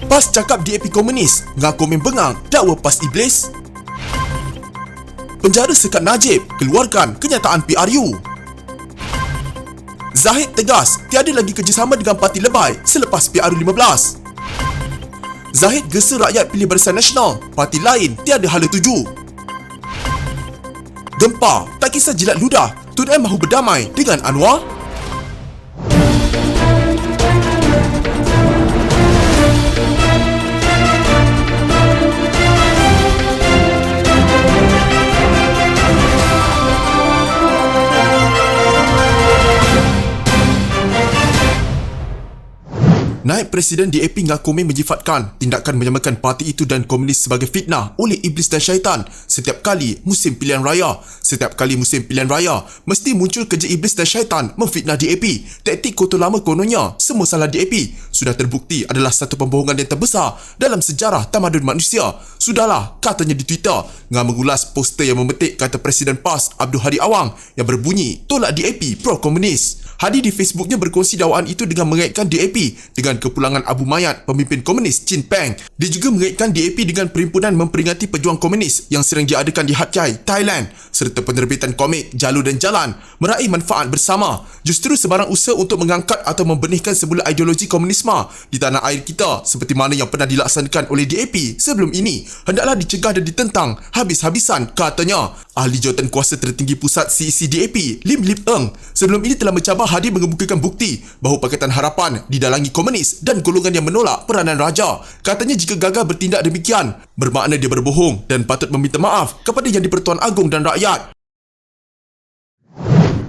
PAS cakap DAP komunis, ngaku membengang dakwa PAS Iblis. Penjara sekat Najib, keluarkan kenyataan PRU. Zahid tegas, tiada lagi kerjasama dengan parti lebay selepas PRU 15. Zahid gesa rakyat pilih Barisan Nasional, parti lain tiada hala tuju. Gempa, tak kisah jilat ludah, Tun M mahu berdamai dengan Anwar. Naib Presiden DAP Ngakome menjifatkan tindakan menyamakan parti itu dan komunis sebagai fitnah oleh iblis dan syaitan setiap kali musim pilihan raya. Setiap kali musim pilihan raya, mesti muncul kerja iblis dan syaitan memfitnah DAP. Taktik kotor lama kononnya, semua salah DAP. Sudah terbukti adalah satu pembohongan yang terbesar dalam sejarah tamadun manusia. Sudahlah, katanya di Twitter, Ngah mengulas poster yang memetik kata Presiden PAS Abdul Hadi Awang yang berbunyi tolak DAP pro-komunis. Hadi di Facebooknya berkongsi dakwaan itu dengan mengaitkan DAP dengan kepulangan Abu Mayat, pemimpin komunis Chin Peng. Dia juga mengaitkan DAP dengan perhimpunan memperingati pejuang komunis yang sering diadakan di Hat Yai, Thailand, serta penerbitan komik Jalur dan Jalan meraih manfaat bersama. Justru sebarang usaha untuk mengangkat atau membenihkan semula ideologi komunisme di tanah air kita seperti mana yang pernah dilaksanakan oleh DAP sebelum ini hendaklah dicegah dan ditentang habis-habisan, katanya. Ahli jawatan kuasa tertinggi pusat CEC DAP, Lim Lip Eng, sebelum ini telah mencabar Hadi mengemukakan bukti bahawa Pakatan Harapan didalangi komunis dan golongan yang menolak peranan raja. Katanya jika gagal bertindak demikian, bermakna dia berbohong dan patut meminta maaf kepada Yang di-Pertuan Agong dan rakyat.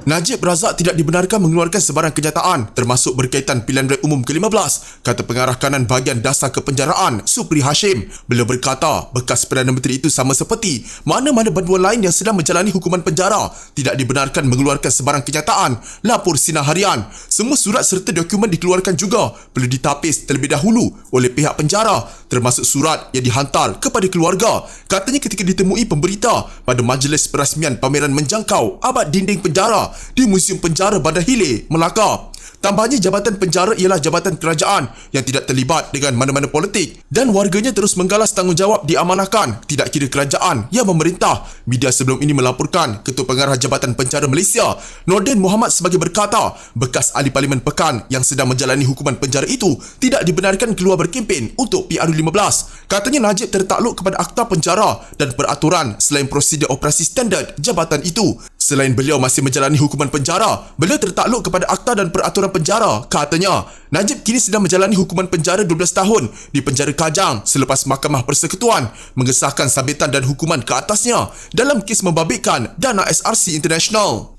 Najib Razak tidak dibenarkan mengeluarkan sebarang kenyataan termasuk berkaitan pilihan raya umum ke-15, kata pengarah kanan bahagian dasar kepenjaraan Supri Hashim. Beliau berkata bekas Perdana Menteri itu sama seperti mana-mana bantuan lain yang sedang menjalani hukuman penjara tidak dibenarkan mengeluarkan sebarang kenyataan, lapor Sinar Harian. Semua surat serta dokumen dikeluarkan juga perlu ditapis terlebih dahulu oleh pihak penjara, termasuk surat yang dihantar kepada keluarga. Katanya ketika ditemui pemberita pada majlis perasmian pameran menjangkau abad dinding penjara di Museum Penjara Bandar Hilir, Melaka. Tambahnya, jabatan penjara ialah jabatan kerajaan yang tidak terlibat dengan mana-mana politik dan warganya terus menggalas tanggungjawab diamanahkan, tidak kira kerajaan yang memerintah. Media sebelum ini melaporkan Ketua Pengarah Jabatan Penjara Malaysia, Nordin Muhammad sebagai berkata, bekas ahli Parlimen Pekan yang sedang menjalani hukuman penjara itu tidak dibenarkan keluar berkempen untuk PRU 15. Katanya Najib tertakluk kepada Akta Penjara dan peraturan selain prosedur operasi standard jabatan itu. Selain beliau masih menjalani hukuman penjara, beliau tertakluk kepada Akta dan Peraturan Penjara. Katanya, Najib kini sedang menjalani hukuman penjara 12 tahun di penjara Kajang selepas Mahkamah Persekutuan mengesahkan sabitan dan hukuman ke atasnya dalam kes membabitkan dana SRC International.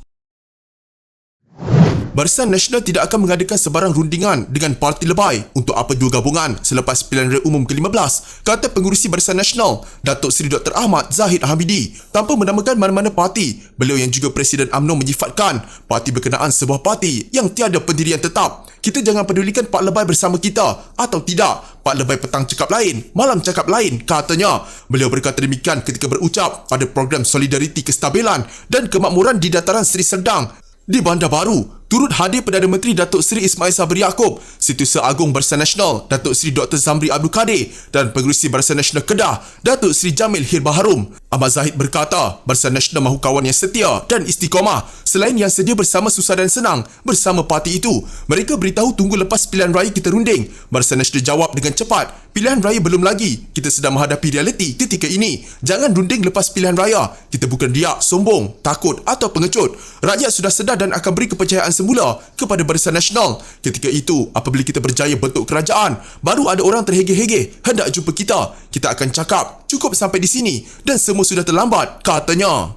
Barisan Nasional tidak akan mengadakan sebarang rundingan dengan parti lebay untuk apa dua gabungan selepas pilihan raya umum ke-15, kata pengurusi Barisan Nasional Datuk Seri Dr. Ahmad Zahid Hamidi. Tanpa menamakan mana-mana parti, beliau yang juga Presiden UMNO menjifatkan parti berkenaan sebuah parti yang tiada pendirian tetap. Kita jangan pedulikan Pak Lebay bersama kita atau tidak. Pak Lebay petang cakap lain, malam cakap lain, katanya. Beliau berkata demikian ketika berucap pada program Solidariti Kestabilan dan Kemakmuran di Dataran Seri Serdang di Bandar Baru. Turut hadir Perdana Menteri Datuk Seri Ismail Sabri Yaakob, Setiausaha Agung Barisan Nasional Datuk Seri Dr. Zamri Abdul Kadir dan Pengerusi Barisan Nasional Kedah Datuk Seri Jamil Hir Baharum. Ahmad Zahid berkata, Barisan Nasional mahu kawan yang setia dan istiqamah selain yang sedia bersama susah dan senang bersama parti itu. Mereka beritahu tunggu lepas pilihan raya kita runding. Barisan Nasional jawab dengan cepat, pilihan raya belum lagi. Kita sedang menghadapi realiti ketika ini. Jangan runding lepas pilihan raya. Kita bukan riak, sombong, takut atau pengecut. Rakyat sudah sedar dan akan beri kepercayaan semula kepada Barisan Nasional. Ketika itu, apabila kita berjaya bentuk kerajaan, baru ada orang terhege-hege hendak jumpa kita. Kita akan cakap, cukup sampai di sini dan semua sudah terlambat, katanya.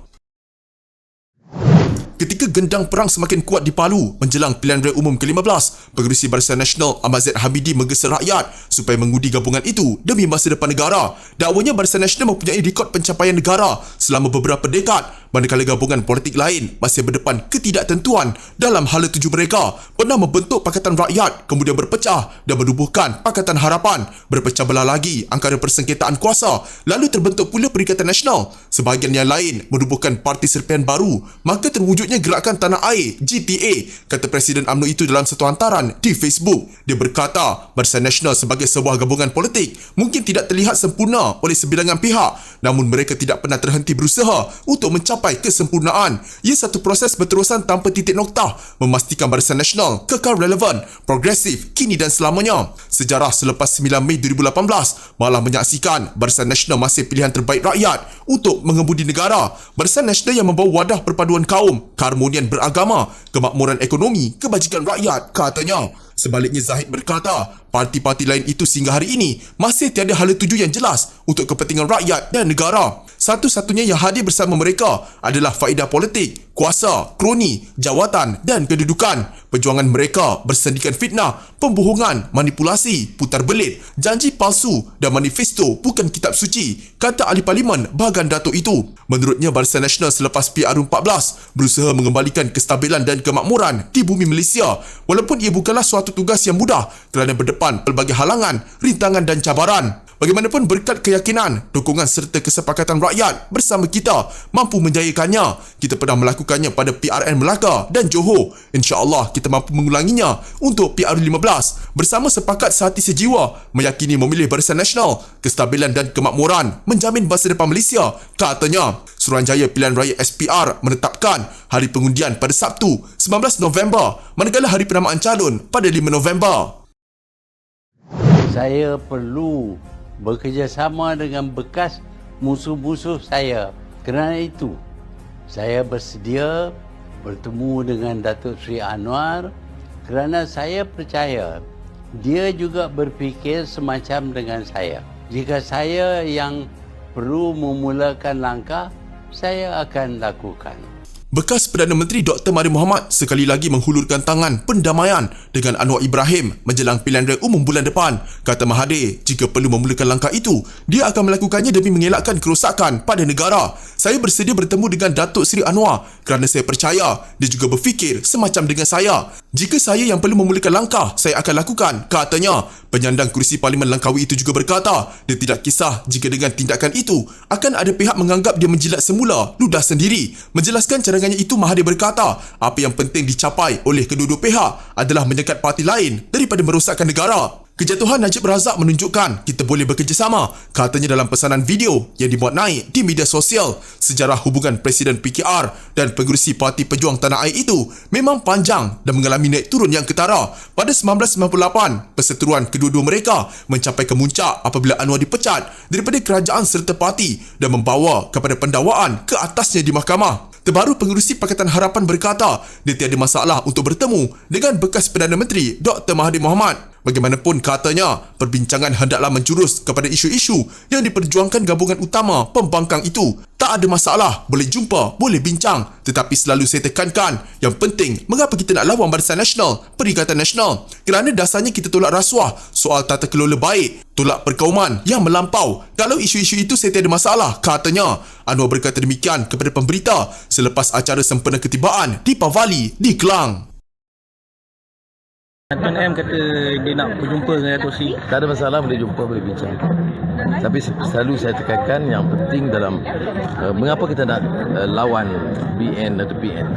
Ketika gendang perang semakin kuat di Palu menjelang pilihan raya umum ke-15, Pengerusi Barisan Nasional Ahmad Zaid Hamidi menggesa rakyat supaya mengundi gabungan itu demi masa depan negara. Dakwanya Barisan Nasional mempunyai rekod pencapaian negara selama beberapa dekad, manakala gabungan politik lain masih berdepan ketidaktentuan dalam hala tuju mereka. Pernah membentuk Pakatan Rakyat, kemudian berpecah dan menubuhkan Pakatan Harapan. Berpecah belah lagi angkara persengketaan kuasa, lalu terbentuk pula Perikatan Nasional. Sebahagian yang lain menubuhkan Parti Serpihan Baru. Maka terwujudnya Gerakan Tanah Air GTA, kata Presiden UMNO itu dalam satu hantaran di Facebook. Dia berkata, Barisan Nasional sebagai sebuah gabungan politik mungkin tidak terlihat sempurna oleh sebilangan pihak, namun mereka tidak pernah terhenti berusaha untuk mencapai kesempurnaan. Ia satu proses berterusan tanpa titik noktah, memastikan Barisan Nasional kekal relevan, progresif, kini dan selamanya. Sejarah selepas 9 Mei 2018 malah menyaksikan Barisan Nasional masih pilihan terbaik rakyat untuk mengemudi negara. Barisan Nasional yang membawa wadah perpaduan kaum, keharmonian beragama, kemakmuran ekonomi, kebajikan rakyat, katanya. Sebaliknya, Zahid berkata, parti-parti lain itu sehingga hari ini masih tiada hala tuju yang jelas untuk kepentingan rakyat dan negara. Satu-satunya yang hadir bersama mereka adalah faedah politik, kuasa, kroni, jawatan dan kedudukan. Perjuangan mereka bersendikan fitnah, pembohongan, manipulasi, putar belit, janji palsu dan manifesto bukan kitab suci, kata ahli parlimen Bagan Datuk itu. Menurutnya, Barisan Nasional selepas PRU14 berusaha mengembalikan kestabilan dan kemakmuran di bumi Malaysia, walaupun ia bukanlah suatu tugas yang mudah kerana berdepan pelbagai halangan, rintangan dan cabaran. Bagaimanapun, berkat keyakinan, dukungan serta kesepakatan rakyat bersama kita mampu menjayakannya. Kita pernah melakukannya pada PRN Melaka dan Johor. InsyaAllah kita mampu mengulanginya untuk PRU15. Bersama sepakat sehati sejiwa, meyakini memilih Barisan Nasional, kestabilan dan kemakmuran menjamin masa depan Malaysia, katanya. Suruhanjaya Pilihan Raya SPR menetapkan hari pengundian pada Sabtu 19 November, manakala hari penamaan calon pada 5 November. Saya perlu bekerjasama dengan bekas musuh-musuh saya. Kerana itu, saya bersedia bertemu dengan Datuk Seri Anwar kerana saya percaya dia juga berfikir semacam dengan saya. Jika saya yang perlu memulakan langkah, saya akan lakukan. Bekas Perdana Menteri Dr. Mahathir Mohamad sekali lagi menghulurkan tangan pendamaian dengan Anwar Ibrahim menjelang pilihan raya umum bulan depan. Kata Mahathir, jika perlu memulakan langkah itu, dia akan melakukannya demi mengelakkan kerosakan pada negara. Saya bersedia bertemu dengan Datuk Seri Anwar kerana saya percaya dia juga berfikir semacam dengan saya. Jika saya yang perlu memulakan langkah, saya akan lakukan, katanya. Penyandang kursi Parlimen Langkawi itu juga berkata, dia tidak kisah jika dengan tindakan itu akan ada pihak menganggap dia menjilat semula ludah sendiri. Menjelaskan cadangannya itu, Mahathir berkata, apa yang penting dicapai oleh kedua-dua pihak adalah menyekat parti lain daripada merosakkan negara. Kejatuhan Najib Razak menunjukkan kita boleh bekerjasama, katanya dalam pesanan video yang dimuat naik di media sosial. Sejarah hubungan Presiden PKR dan pengerusi Parti Pejuang Tanah Air itu memang panjang dan mengalami naik turun yang ketara. Pada 1998, perseteruan kedua-dua mereka mencapai kemuncak apabila Anwar dipecat daripada kerajaan serta parti dan membawa kepada pendakwaan ke atasnya di mahkamah. Terbaru, pengerusi Pakatan Harapan berkata dia tiada masalah untuk bertemu dengan bekas Perdana Menteri Dr. Mahathir Mohamad. Bagaimanapun, katanya, perbincangan hendaklah menjurus kepada isu-isu yang diperjuangkan gabungan utama pembangkang itu. Tak ada masalah, boleh jumpa, boleh bincang. Tetapi selalu saya tekankan, yang penting, mengapa kita nak lawan Barisan Nasional, Perikatan Nasional? Kerana dasarnya kita tolak rasuah, soal tata kelola baik, tolak perkauman yang melampau. Kalau isu-isu itu saya tiada masalah, katanya. Anwar berkata demikian kepada pemberita selepas acara sempena ketibaan di Pavali di Kelang. Tuan M kata dia nak berjumpa dengan Datuk Seri. Tak ada masalah, boleh jumpa, boleh bincang. Tapi selalu saya tekankan yang penting dalam mengapa kita nak lawan BN atau PN.